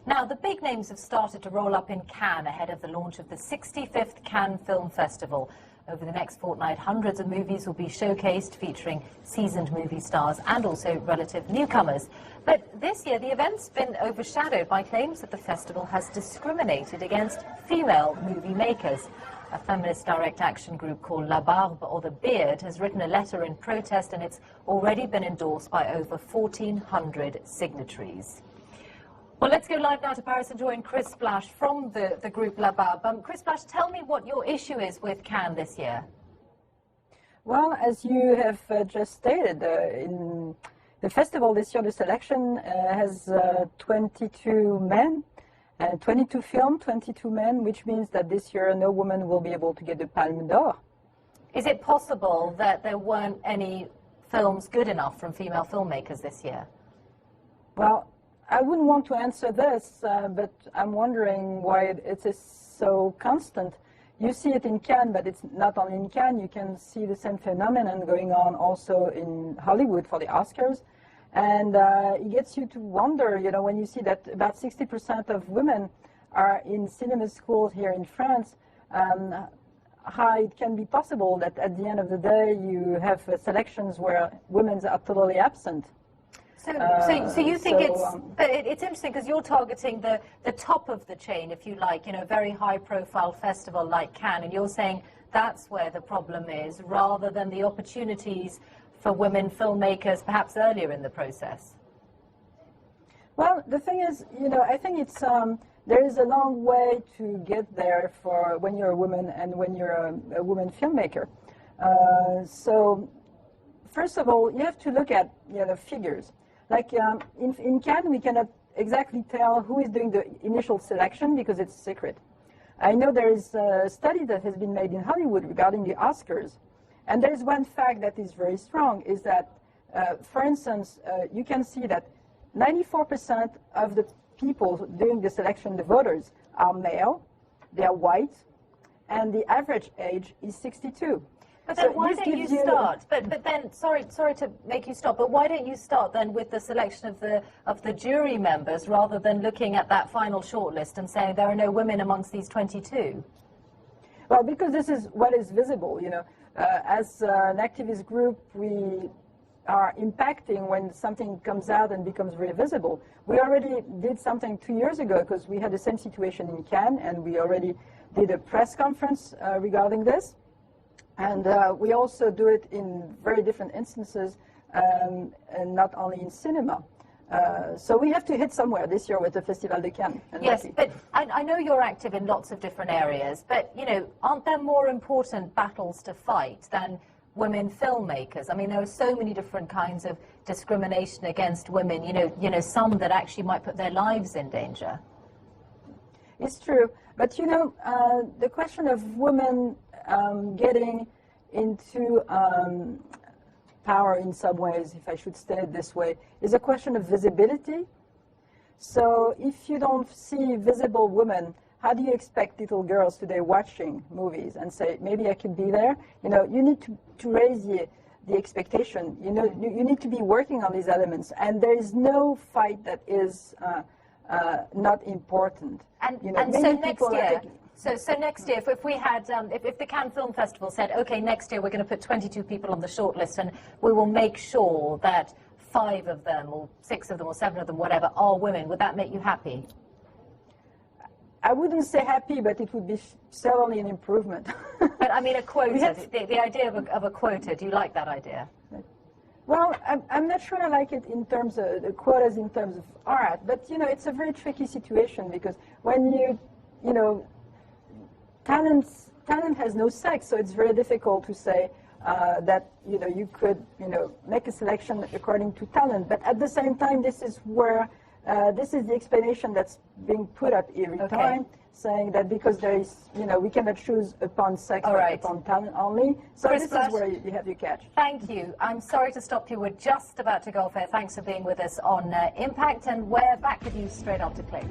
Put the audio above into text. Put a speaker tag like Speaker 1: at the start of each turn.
Speaker 1: Now, the big names have started to roll up in Cannes ahead of the launch of the 65th Cannes Film Festival. Over the next fortnight, hundreds of movies will be showcased, featuring seasoned movie stars and also relative newcomers. But this year, the event's been overshadowed by claims that the festival has discriminated against female movie makers. A feminist direct action group called La Barbe, or The Beard, has written a letter in protest, and it's already been endorsed by over 1,400 signatories. Well, let's go live now to Paris and join Chris Blache from the group La Barbe. Chris Blache, tell me what your issue is with Cannes this year.
Speaker 2: Well, as you have just stated, in the festival this year, the selection has 22 men, 22 films, 22 men, which means that this year no woman will be able to get the Palme d'Or.
Speaker 1: Is it possible that there weren't any films good enough from female filmmakers this year?
Speaker 2: Well, I wouldn't want to answer this, but I'm wondering why it is so constant. You see it in Cannes, but it's not only in Cannes. You can see the same phenomenon going on also in Hollywood for the Oscars. And it gets you to wonder, you know, when you see that about 60% of women are in cinema schools here in France, how it can be possible that at the end of the day you have selections where women are totally absent.
Speaker 1: So you think it's interesting because you're targeting the top of the chain, if you like, you know, a very high-profile festival like Cannes, and you're saying that's where the problem is, rather than the opportunities for women filmmakers perhaps earlier in the process.
Speaker 2: Well, the thing is, you know, I think it's there is a long way to get there for when you're a woman and when you're a woman filmmaker. So, first of all, you have to look at, you know, figures. Like in Cannes, we cannot exactly tell who is doing the initial selection because it's secret. I know there is a study that has been made in Hollywood regarding the Oscars, and there is one fact that is very strong, is that, for instance, you can see that 94% of the people doing the selection, the voters, are male, they are white, and the average age is 62.
Speaker 1: But then why don't you start? But then, sorry to make you stop, but why don't you start then with the selection of the jury members rather than looking at that final shortlist and saying there are no women amongst these 22?
Speaker 2: Well, because this is what is visible, you know. As an activist group, we are impacting when something comes out and becomes very visible. We already did something 2 years ago because we had the same situation in Cannes, and we already did a press conference regarding this. And we also do it in very different instances, and not only in cinema. So we have to hit somewhere this year with the Festival de Cannes.
Speaker 1: Yes, but I know you're active in lots of different areas, but, you know, aren't there more important battles to fight than women filmmakers? I mean, there are so many different kinds of discrimination against women, you know, some that actually might put their lives in danger.
Speaker 2: It's true, but, you know, the question of women getting into power in some ways, if I should say it this way, is a question of visibility. So if you don't see visible women, how do you expect little girls today watching movies and say, maybe I can be there? You know, you need to raise the expectation. You know, you need to be working on these elements, and there is no fight that is not important.
Speaker 1: And,
Speaker 2: you know,
Speaker 1: and so next year, so next year, if we had, if the Cannes Film Festival said, okay, next year we're going to put 22 people on the shortlist, and we will make sure that 5 of them, or 6 of them, or 7 of them, whatever, are women, would that make you happy?
Speaker 2: I wouldn't say happy, but it would be certainly an improvement.
Speaker 1: But I mean, a quota, the idea of a quota, do you like that idea?
Speaker 2: Well, I'm not sure I like it in terms of the quotas in terms of art, but, you know, it's a very tricky situation because when you know, talent has no sex, so it's very difficult to say that, you know, you could, you know, make a selection according to talent. But at the same time, this is where this is the explanation that's being put up every time, saying that because there is, you know, we cannot choose upon sex or upon talent only. So Chris Blache, is where you have your catch.
Speaker 1: Thank you. I'm sorry to stop you. We're just about to go off air. Thanks for being with us on Impact, and we're back with you straight after Click.